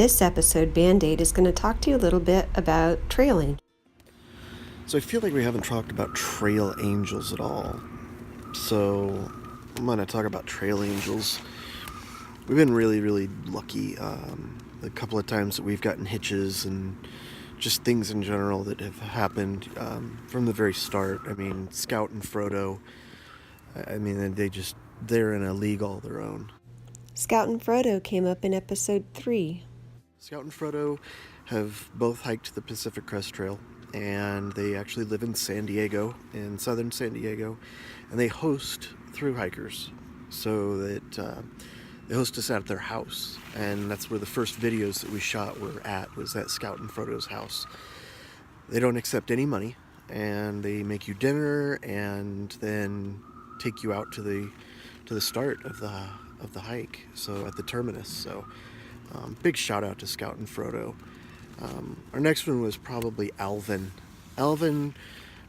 This episode, Band-Aid is going to talk to you a little bit about trailing. So I feel like we haven't talked about trail angels at all. So I'm going to talk about trail angels. We've been really lucky. A couple of times that we've gotten hitches and just things in general that have happened from the very start. I mean, Scout and Frodo, they're in a league all their own. Scout and Frodo came up in episode 3. Scout and Frodo have both hiked the Pacific Crest Trail, and they actually live in San Diego, in southern San Diego, and they host thru hikers, so that they host us at their house, and that's where the first videos that we shot was at Scout and Frodo's house. They don't accept any money, and they make you dinner and then take you out to the start of the hike, so at the terminus. So big shout out to Scout and Frodo. Our next one was probably Alvin.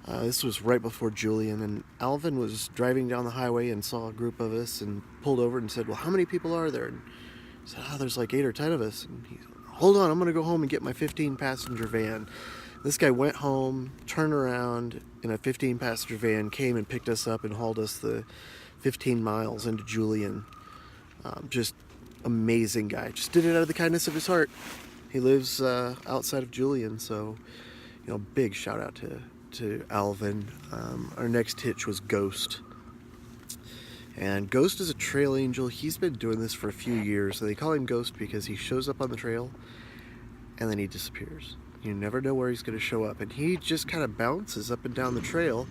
This was right before Julian, and Alvin was driving down the highway and saw a group of us and pulled over and said, "Well, how many people are there?" And he said, "There's like 8 or 10 of us." And he said, "Hold on, I'm going to go home and get my 15-passenger van." This guy went home, turned around in a 15-passenger van, came and picked us up and hauled us the 15 miles into Julian. Just amazing guy. Just did it out of the kindness of his heart. He lives outside of Julian, so big shout out to Alvin. Our next hitch was Ghost. And Ghost is a trail angel. He's been doing this for a few years. So they call him Ghost because he shows up on the trail and then he disappears. You never know where he's going to show up. And he just kind of bounces up and down the trail.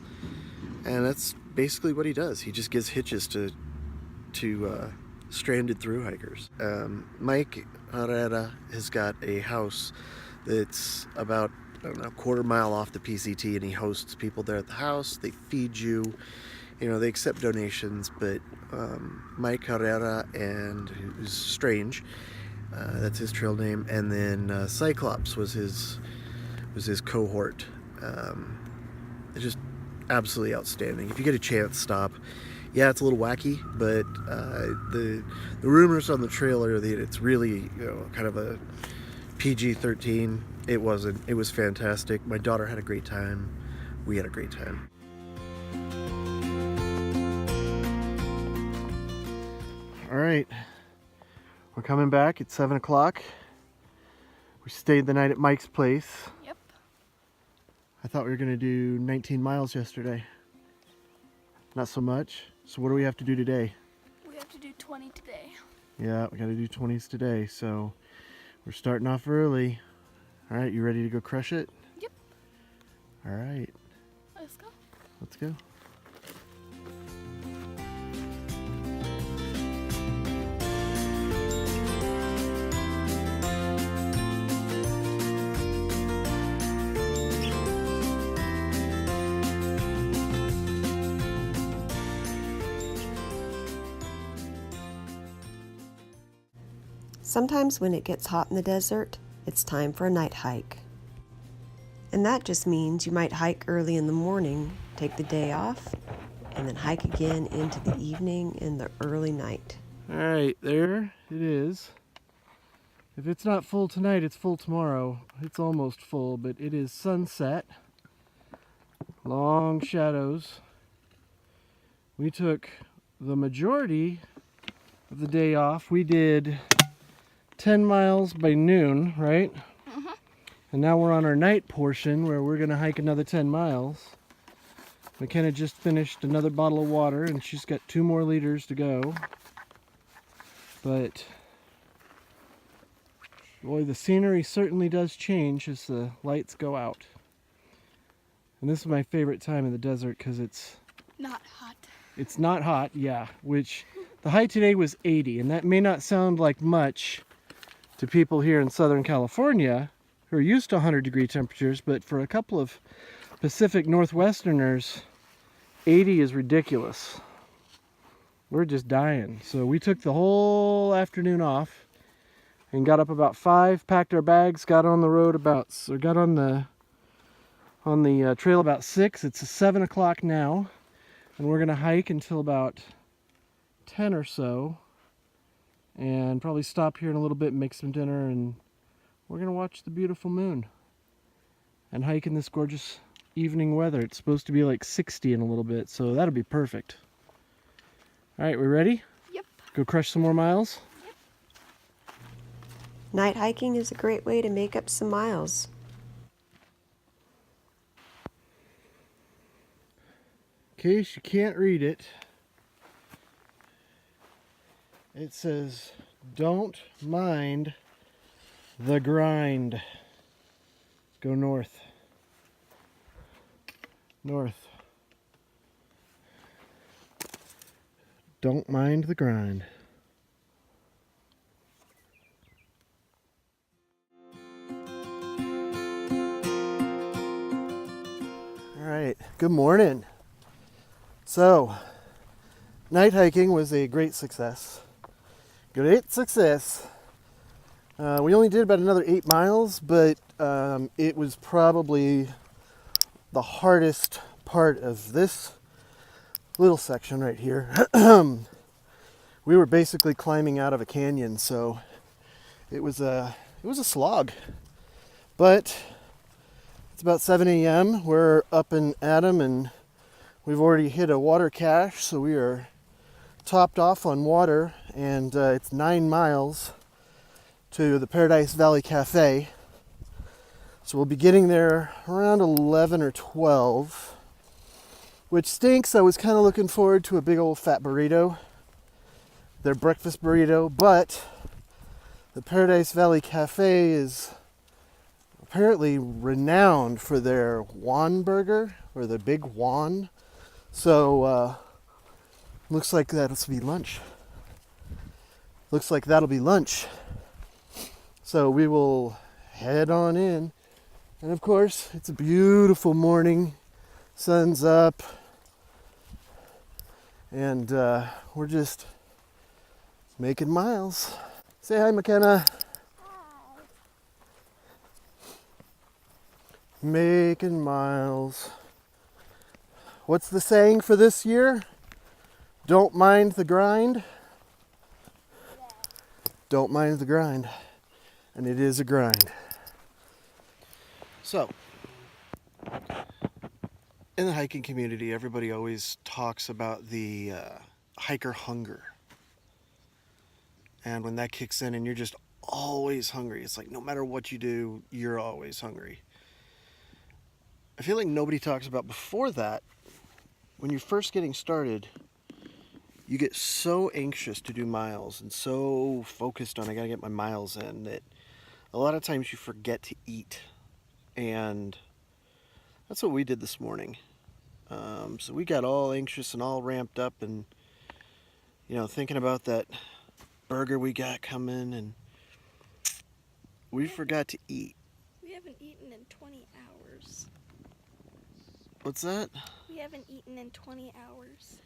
And that's basically what he does. He just gives hitches to stranded thru hikers. Mike Herrera has got a house that's about, a quarter mile off the PCT, and he hosts people there at the house. They feed you. They accept donations, but Mike Herrera, and who's Strange, that's his trail name, and then Cyclops was his cohort. It's just absolutely outstanding. If you get a chance, stop. Yeah, it's a little wacky, but the rumors on the trail are that it's really kind of a PG-13. It wasn't. It was fantastic. My daughter had a great time. We had a great time. All right, we're coming back at 7 o'clock. We stayed the night at Mike's place. Yep. I thought we were going to do 19 miles yesterday. Not so much. So what do we have to do today? We have to do 20 today. Yeah, we got to do 20s today. So we're starting off early. All right, you ready to go crush it? Yep. All right. Let's go. Let's go. Sometimes when it gets hot in the desert, it's time for a night hike. And that just means you might hike early in the morning, take the day off, and then hike again into the evening and the early night. All right, there it is. If it's not full tonight, it's full tomorrow. It's almost full, but it is sunset. Long shadows. We took the majority of the day off. We did 10 miles by noon, right? Mm-hmm. And now we're on our night portion where we're going to hike another 10 miles. McKenna just finished another bottle of water and she's got 2 more liters to go. But boy, the scenery certainly does change as the lights go out. And this is my favorite time in the desert because it's not hot. It's not hot, yeah, which the high today was 80, and that may not sound like much to people here in Southern California who are used to 100-degree temperatures, but for a couple of Pacific Northwesterners, 80 is ridiculous. We're just dying. So we took the whole afternoon off and got up about 5, packed our bags, got on the road got on the trail about 6. It's 7 o'clock now, and we're gonna hike until about 10 or so, and probably stop here in a little bit and make some dinner and we're gonna watch the beautiful moon and hike in this gorgeous evening weather. It's supposed to be like 60 in a little bit, so that'll be perfect. All right, we ready? Yep. Go crush some more miles? Night hiking is a great way to make up some miles. In case you can't read it, it says, don't mind the grind. Go north. North. Don't mind the grind. All right, good morning. So, night hiking was a great success. Great success. We only did about another 8 miles, but it was probably the hardest part of this little section right here. We were basically climbing out of a canyon, so it was a slog. But it's about 7 a.m. We're up and at 'em, and we've already hit a water cache, so we are topped off on water, and it's 9 miles to the Paradise Valley Cafe. So we'll be getting there around 11 or 12, which stinks. I was kind of looking forward to a big old fat burrito, their breakfast burrito, but the Paradise Valley Cafe is apparently renowned for their Juan burger, or the big Juan. So looks like that'll be lunch. So we will head on in. And of course, it's a beautiful morning. Sun's up. And we're just making miles. Say hi, McKenna. Making miles. What's the saying for this year? Don't mind the grind. Don't mind the grind. And it is a grind. So, in the hiking community, everybody always talks about the hiker hunger. And when that kicks in and you're just always hungry, it's like no matter what you do, you're always hungry. I feel like nobody talks about before that, when you're first getting started, you get so anxious to do miles and so focused on I gotta get my miles in that a lot of times you forget to eat. And that's what we did this morning. So we got all anxious and all ramped up and, thinking about that burger we got coming, and we forgot to eat. We haven't eaten in 20 hours. What's that? We haven't eaten in 20 hours.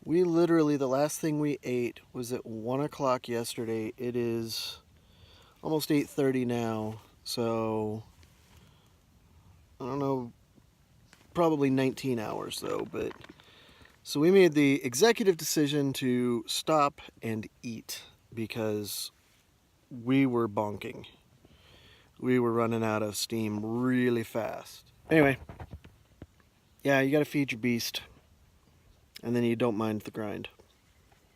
We literally, the last thing we ate was at 1 o'clock yesterday. It is almost 8:30 now, so I don't know, probably 19 hours though, but so we made the executive decision to stop and eat because we were bonking. We were running out of steam really fast. Anyway, yeah, you gotta feed your beast, and then you don't mind the grind.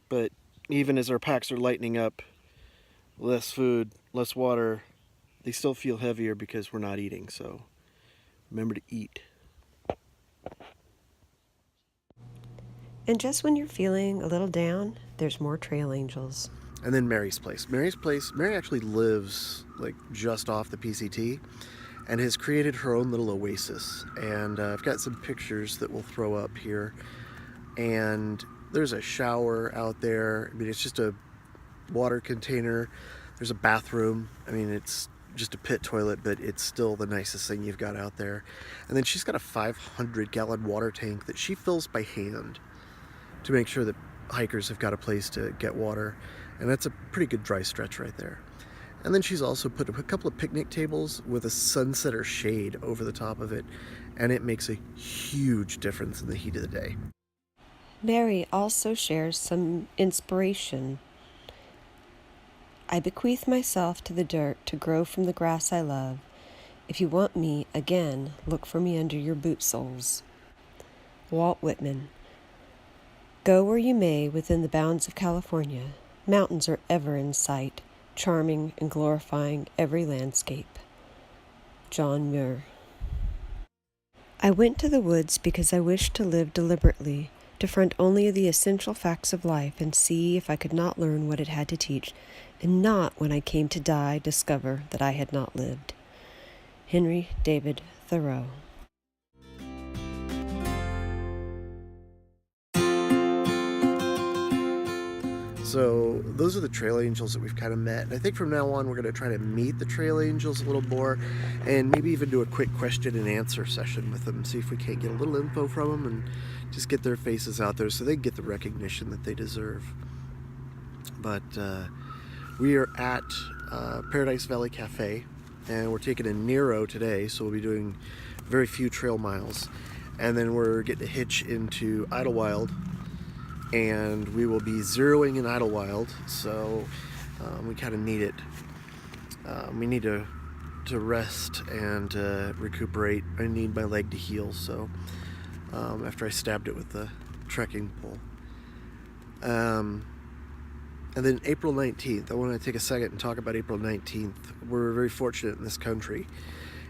But even as our packs are lightening up, less food, less water, they still feel heavier because we're not eating, so remember to eat. And just when you're feeling a little down, there's more trail angels. And then Mary's place. Mary actually lives like just off the PCT and has created her own little oasis. And I've got some pictures that we'll throw up here. And there's a shower out there. I mean, it's just a water container. There's a bathroom. I mean, it's just a pit toilet, but it's still the nicest thing you've got out there. And then she's got a 500-gallon water tank that she fills by hand to make sure that hikers have got a place to get water. And that's a pretty good dry stretch right there. And then she's also put a couple of picnic tables with a sunsetter shade over the top of it, and it makes a huge difference in the heat of the day. Mary also shares some inspiration. I bequeath myself to the dirt to grow from the grass I love. If you want me again, look for me under your boot soles. Walt Whitman. Go where you may within the bounds of California, mountains are ever in sight, charming and glorifying every landscape. John Muir. I went to the woods because I wished to live deliberately, to front only the essential facts of life and see if I could not learn what it had to teach, and not when I came to die discover that I had not lived. Henry David Thoreau. So those are the trail angels that we've kind of met. And I think from now on we're going to try to meet the trail angels a little more and maybe even do a quick question and answer session with them. See if we can't get a little info from them and just get their faces out there so they get the recognition that they deserve. But we are at Paradise Valley Cafe and we're taking a Nero today, so we'll be doing very few trail miles. And then we're getting a hitch into Idlewild, and we will be zeroing in Idlewild, so we kind of need it. We need to rest and recuperate. I need my leg to heal, so after I stabbed it with the trekking pole. And then April 19th, I want to take a second and talk about April 19th. We're very fortunate in this country.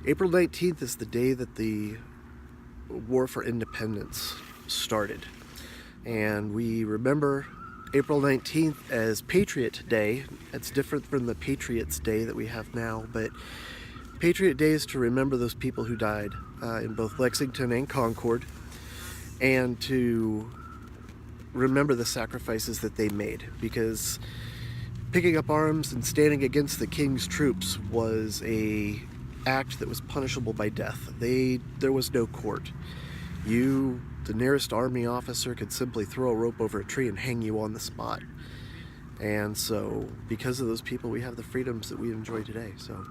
April 19th is the day that the War for Independence started. And we remember April 19th as Patriot Day. It's different from the Patriots Day that we have now, but Patriot Day is to remember those people who died in both Lexington and Concord, and to remember the sacrifices that they made, because picking up arms and standing against the king's troops was a act that was punishable by death. There was no court. You, the nearest army officer, could simply throw a rope over a tree and hang you on the spot. And so because of those people, we have the freedoms that we enjoy today. So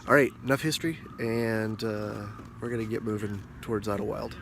all right, enough history, and we're gonna get moving towards Idlewild.